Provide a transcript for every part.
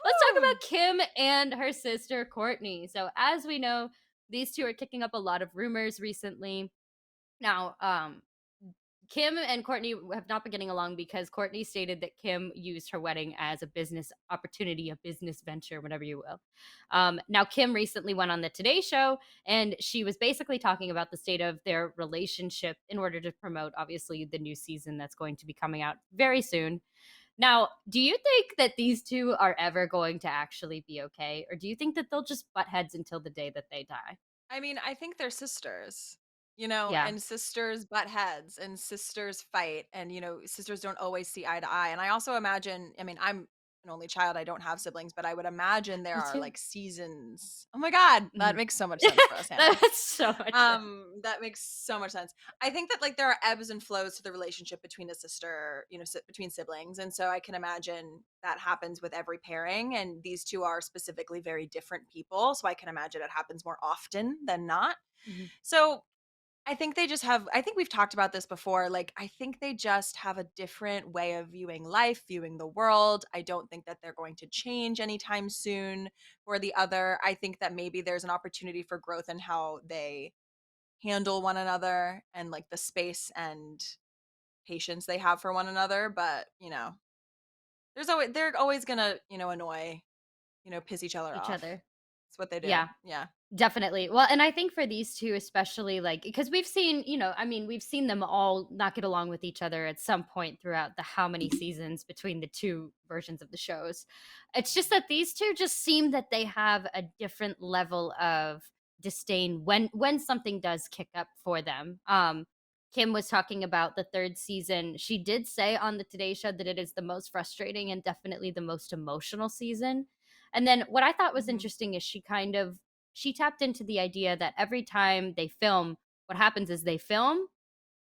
Let's talk Woo! about Kim and her sister Kourtney. So, as we know, these two are kicking up a lot of rumors recently. Now, Kim and Kourtney have not been getting along because Kourtney stated that Kim used her wedding as a business opportunity, a business venture, whatever you will. Now, Kim recently went on the Today Show and she was basically talking about the state of their relationship in order to promote, obviously, the new season that's going to be coming out very soon. Now, do you think that these two are ever going to actually be okay? Or do you think that they'll just butt heads until the day that they die? I mean, I think they're sisters, Yeah. and sisters butt heads and sisters fight and, sisters don't always see eye to eye. And I also imagine, I mean, I'm an only child, I don't have siblings, but I would imagine there Me are too. like seasons. Oh my God, that Mhm. makes so much sense for us, Hannah. That's so much sense. That makes so much sense. I think that like there are ebbs and flows to the relationship between a sister, between siblings, and so I can imagine that happens with every pairing. And these two are specifically very different people, so I can imagine it happens more often than not. Mhm. So I think they just have. I think we've talked about this before. Like I think they just have a different way of viewing life, viewing the world. I don't think that they're going to change anytime soon for the other. I think that maybe there's an opportunity for growth in how they handle one another and like the space and patience they have for one another. But they're always gonna annoy, piss each other Each off. other. It's what they do. Yeah. Yeah. Definitely. Well, and I think for these 2 especially, like because we've seen, I mean, we've seen them all not get along with each other at some point throughout the how many seasons between the 2 versions of the shows. It's just that these 2 just seem that they have a different level of disdain when something does kick up for them. Kim was talking about the 3rd season. She did say on the Today Show that it is the most frustrating and definitely the most emotional season. And then what I thought was Hmm. interesting is she tapped into the idea that every time they film, what happens is they film,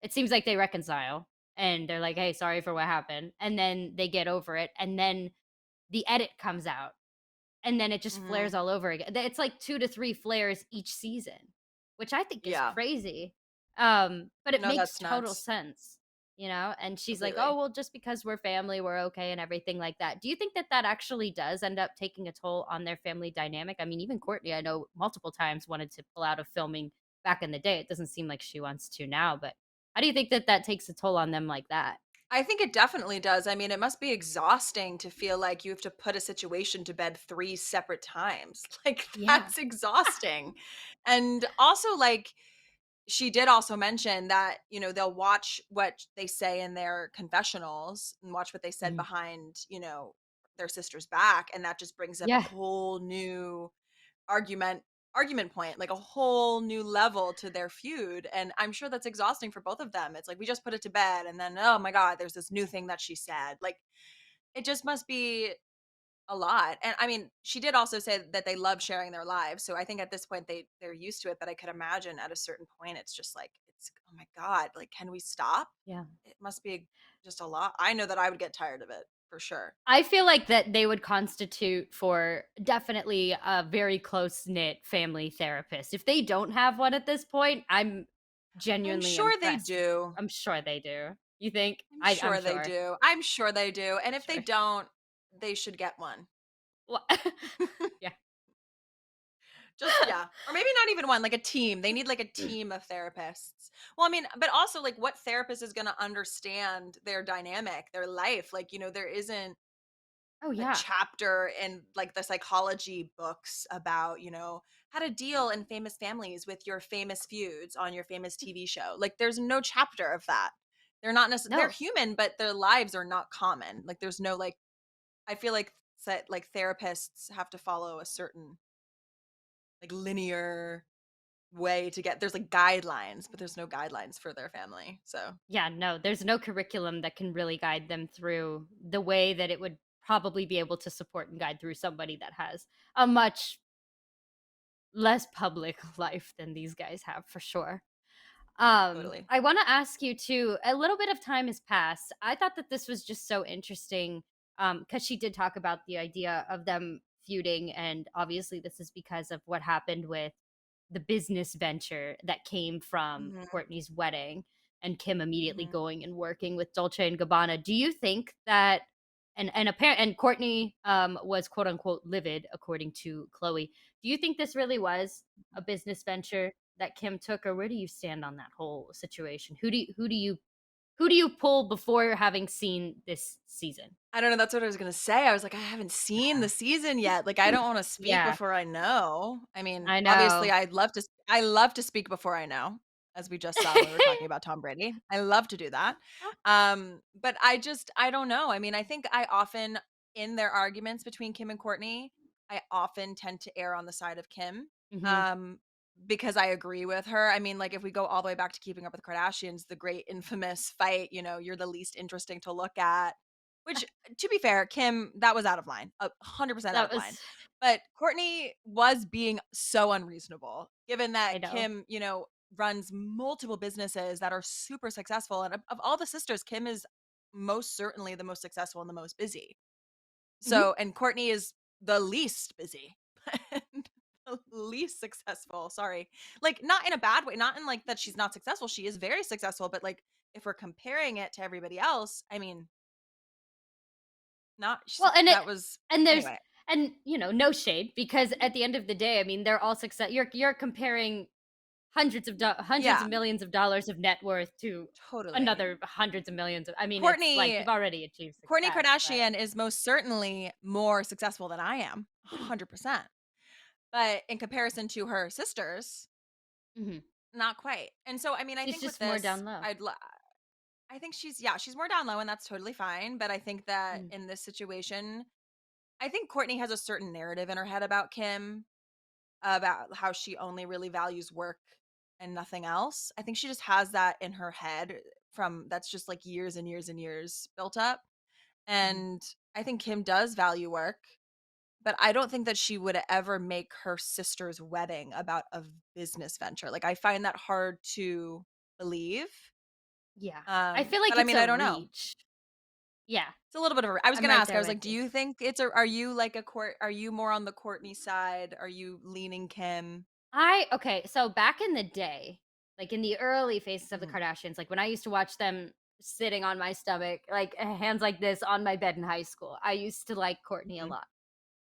it seems like they reconcile and they're like, "Hey, sorry for what happened." And then they get over it and then the edit comes out and then it just flares Hmm. all over again. It's like 2 to 3 flares each season, which I think is Yeah. crazy. But it No, makes that's total nuts. sense, and she's like, "Oh, Completely. well, just because we're family, we're okay," and everything like that. Do you think that that actually does end up taking a toll on their family dynamic? I mean, even Courtney, I know multiple times wanted to pull out of filming back in the day. It doesn't seem like she wants to now, but how do you think that that takes a toll on them like that? I think it definitely does. I mean, it must be exhausting to feel like you have to put a situation to bed 3 separate times. Like, Yeah. that's exhausting. And also, like, she did also mention that, they'll watch what they say in their confessionals and watch what they said Mhm. behind, their sister's back, and that just brings up a Yeah. whole new argument argument point, like a whole new level to their feud, and I'm sure that's exhausting for both of them. It's like we just put it to bed and then, oh my god, there's this new thing that she said. Like it just must be a lot. And I mean, she did also say that they love sharing their lives. So I think at this point they're used to it, but I could imagine at a certain point it's just like it's oh my god, like can we stop? Yeah. It must be just a lot. I know that I would get tired of it for sure. I feel like that they would constitute for definitely a very close-knit family therapist. If they don't have one at this point, I'm I'm genuinely sure they impressed. do. I'm sure they do. You think? I'm I'm sure they sure. do. I'm sure they do. And if they Sure. don't, they should get one. Well, yeah. Just yeah. Or maybe not even one, like a team. They need like a team of therapists. Well, I mean, but also like what therapist is going to understand their dynamic, their life? Like, there isn't Oh, a yeah. chapter in like the psychology books about, how to deal in famous families with your famous feuds on your famous TV show. Like there's no chapter of that. They're not necessarily they're No. human, but their lives are not common. Like there's no like I feel like like therapists have to follow a certain like linear way to get there's like guidelines, but there's no guidelines for their family. So Yeah, no, there's no curriculum that can really guide them through the way that it would probably be able to support and guide through somebody that has a much less public life than these guys have for sure. totally. I want to ask you too. A little bit of time has passed. I thought that this was just so interesting because she did talk about the idea of them feuding, and obviously, this is because of what happened with the business venture that came from Hmm. Courtney's wedding, and Kim immediately Hmm. going and working with Dolce and Gabbana. Do you think that? And Courtney was quote unquote livid according to Chloe. Do you think this really was a business venture that Kim took, or where do you stand on that whole situation? Who do you pull before having seen this season? I don't know, that's what I was gonna say. I was like, I haven't seen the season yet. Like, I don't wanna speak Yeah, before I know. I mean, I obviously, know. I love to speak before I know, as we just saw when we were talking about Tom Brady. I love to do that. But I don't know. I mean, I think I often in their arguments between Kim and Courtney, I often tend to err on the side of Kim, Mhm. um, because I agree with her. I mean, like, if we go all the way back to Keeping Up with the Kardashians, the great infamous fight, "You're the least interesting to look at," which to be fair, Kim, that was out of line, 100% out That of line. was But Courtney was being so unreasonable, given I that know. Kim, runs multiple businesses that are super successful. And of all the sisters, Kim is most certainly the most successful and the most busy. Mhm. So, and Courtney is the least busy. And the least successful. Sorry. Like, not in a bad way, not in like that she's not successful. She is very successful, but like if we're comparing it to everybody else, I mean, not Well, that was and there's anyway. no shade because at the end of the day, I mean, they're all success. You're comparing hundreds Yeah, of millions of dollars of net worth to totally. another hundreds of millions of. I mean, it's like Courtney you've already achieved Courtney success, but Kardashian is most certainly more successful than I am, 100%. But in comparison to her sisters, Mhm. not quite. And so, I mean, I She's think with just more this, down low. I think she's more down low, and that's totally fine. But I think that Mhm. in this situation, I think Courtney has a certain narrative in her head about Kim, about how she only really values work and nothing else. I think she just has that in her head from that's just like years and years and years built up. Mhm. And I think Kim does value work, but I don't think that she would ever make her sister's wedding about a business venture. Like, I find that hard to believe. Yeah, I feel like But I it's mean, a I don't know. reach. Yeah, It's a little bit of a I was I'm gonna right ask, I there was with like, do you. you think it's a are you like a court are you more on the Courtney side? Are you leaning Kim? I Okay, so back in the day, like in the early phases of the Mhm, Kardashians, like when I used to watch them sitting on my stomach, like hands like this on my bed in high school, I used to like Courtney a mhm, lot.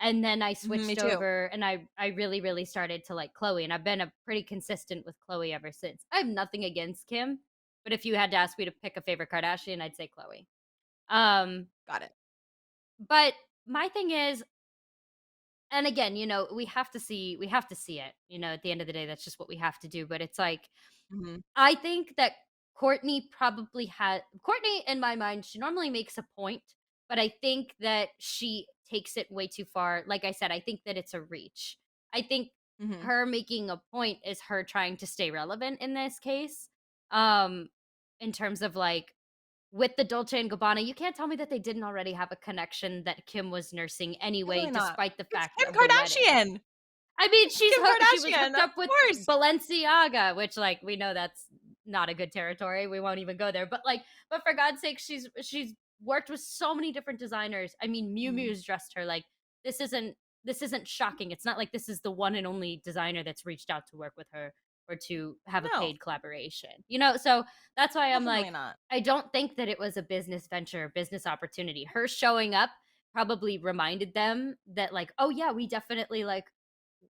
And then I mhm, me switched too. over and I really, really started to like Chloe. And I've been a pretty consistent with Chloe ever since. I have nothing against Kim, but if you had to ask me to pick a favorite Kardashian, I'd say Chloe. Um, Got it. but my thing is, and again, we have to see it. At the end of the day, that's just what we have to do. But it's like Mhm, I think that Courtney, in my mind, she normally makes a point, but I think that she takes it way too far. Like I said, I think that it's a reach. I think mhm. her making a point is her trying to stay relevant in this case. Um, in terms of like with the Dolce and Gabbana, you can't tell me that they didn't already have a connection that Kim was nursing anyway, Totally not. despite the It's fact Kim of the wedding. Kardashian. I mean, It's Kim she was Kardashian, hooked of up with course. Balenciaga, which, like, we know that's not a good territory. We won't even go there. But for God's sake, she's worked with so many different designers. I mean, Miu Mhm. Miu's dressed her like this isn't this isn't shocking. It's not like this is the one and only designer that's reached out to work with her or to have a No, paid collaboration. So that's why I'm definitely like, not. I don't think that it was a business venture, business opportunity. Her showing up probably reminded them that, like, oh yeah, we definitely like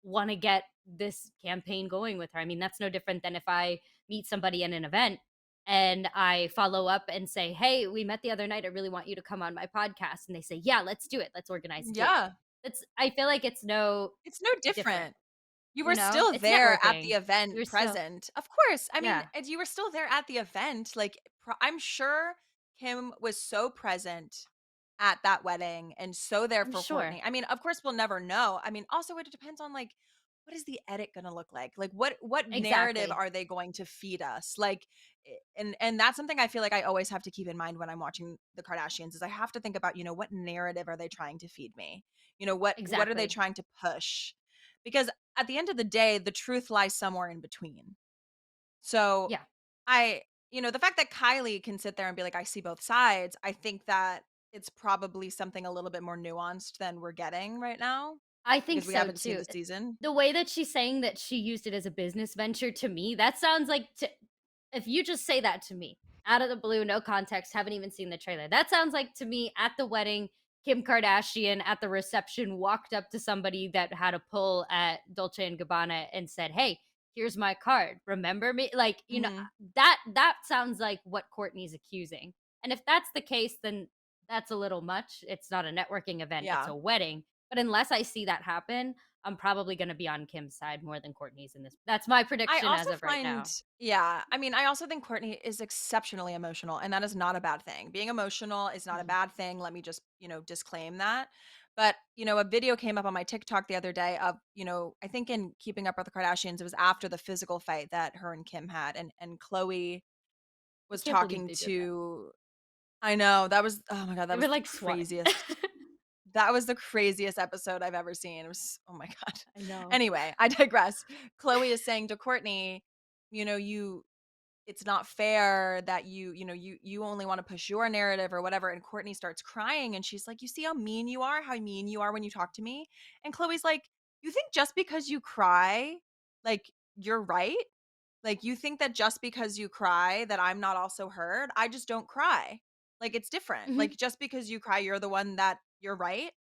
want to get this campaign going with her. I mean, that's no different than if I meet somebody in an event and I follow up and say, "Hey, we met the other night. I really want you to come on my podcast." And they say, "Yeah, let's do it. Let's organize a date." Yeah, I feel like it's no it's no different, different. You were still It's there at the networking. event You're still present. Of course. I mean, Yeah, you were still there at the event. Like, I'm sure Kim was so present at that wedding and so there I'm for sure. Courtney. I mean, of course, we'll never know. I mean, also, it depends on like, what is the edit going to look like? Like, what narrative Exactly. are they going to feed us? Like, and that's something I feel like I always have to keep in mind when I'm watching the Kardashians is I have to think about what narrative are they trying to feed me? What are they Exactly. trying to push? Because at the end of the day, the truth lies somewhere in between. So Yeah. I, the fact that Kylie can sit there and be like, I see both sides, I think that it's probably something a little bit more nuanced than we're getting right now I think because we so haven't seen too. the season. The way that she's saying that she used it as a business venture to me, that sounds like if you just say that to me. out of the blue, no context, haven't even seen the trailer. That sounds like to me at the wedding, Kim Kardashian at the reception walked up to somebody that had a pull at Dolce and Gabbana and said, "Hey, here's my card. Remember me?" Like, Mhm. that sounds like what Courtney's accusing. And if that's the case, then that's a little much. It's not a networking event, it's Yeah. a wedding. But unless I see that happen, I'm probably going to be on Kim's side more than Courtney's in this. That's my I prediction also as of right find now. yeah, I mean, I also think Courtney is exceptionally emotional, and that is not a bad thing. Being emotional is not a Mhm. bad thing. Let me just, disclaim that. But, a video came up on my TikTok the other day of, I think in Keeping Up with the Kardashians, it was after the physical fight that her and Kim had, and Chloe I was can't believe talking they did that. to I know, that was oh my god, They were like swatting. that was the craziest episode I've ever seen. It was oh my god. I know. Anyway, I digress. Chloe is saying to Courtney, you it's not fair that you only want to push your narrative or whatever. And Courtney starts crying and she's like, "You see how mean you are? How mean you are when you talk to me?" And Chloe's like, "You think just because you cry, like you're right? Like you think that just because you cry that I'm not also heard? I just don't cry. Like it's different. Mhm. Like just because you cry, you're the one that you're right."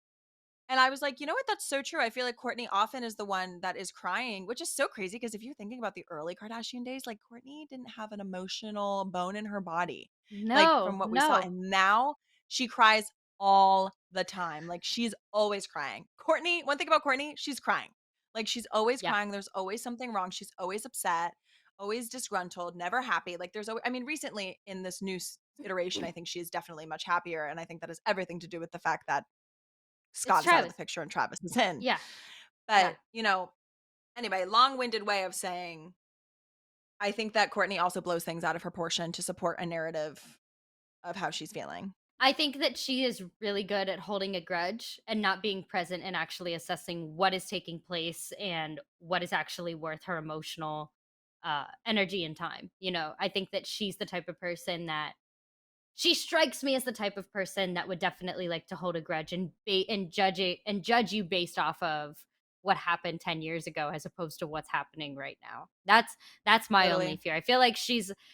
And I was like, "You know what? That's so true." I feel like Courtney often is the one that is crying, which is so crazy because if you're thinking about the early Kardashian days, like Courtney didn't have an emotional bone in her body, like No, from what we saw. no. And now she cries all the time. Like she's always crying. Courtney, one thing about Courtney, she's crying. Like she's always Yeah. crying. There's always something wrong. She's always upset, always disgruntled, never happy. Like there's always, I mean, recently in this new iteration, I think she is definitely much happier. And I think that has everything to do with the fact that It's Scott is out of the Travis. picture and Travis is in. Yeah, yeah. But, anyway, long-winded way of saying, I think that Courtney also blows things out of proportion to support a narrative of how she's feeling. I think that she is really good at holding a grudge and not being present and actually assessing what is taking place and what is actually worth her emotional energy and time. I think that she's the type of person that she strikes me as the type of person that would definitely like to hold a grudge and judge you based off of what happened 10 years ago as opposed to what's happening right now. That's my only Totally. fear. I feel like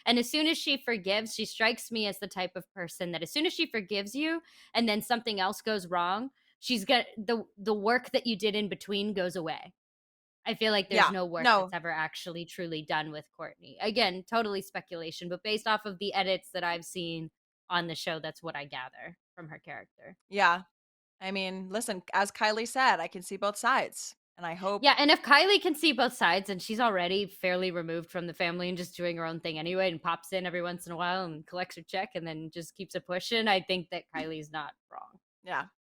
and as soon as she forgives, she strikes me as the type of person that as soon as she forgives you and then something else goes wrong, she's got the work that you did in between goes away. I feel like there's Yeah. no work that's No. ever actually truly done with Courtney. Again, totally speculation, but based off of the edits that I've seen on the show, that's what I gather from her character. Yeah. I mean, listen, as Kylie said, I can see both sides. And I hope Yeah, and if Kylie can see both sides and she's already fairly removed from the family and just doing her own thing anyway and pops in every once in a while and collects her check and then just keeps it pushing, I think that Kylie's not wrong. yeah.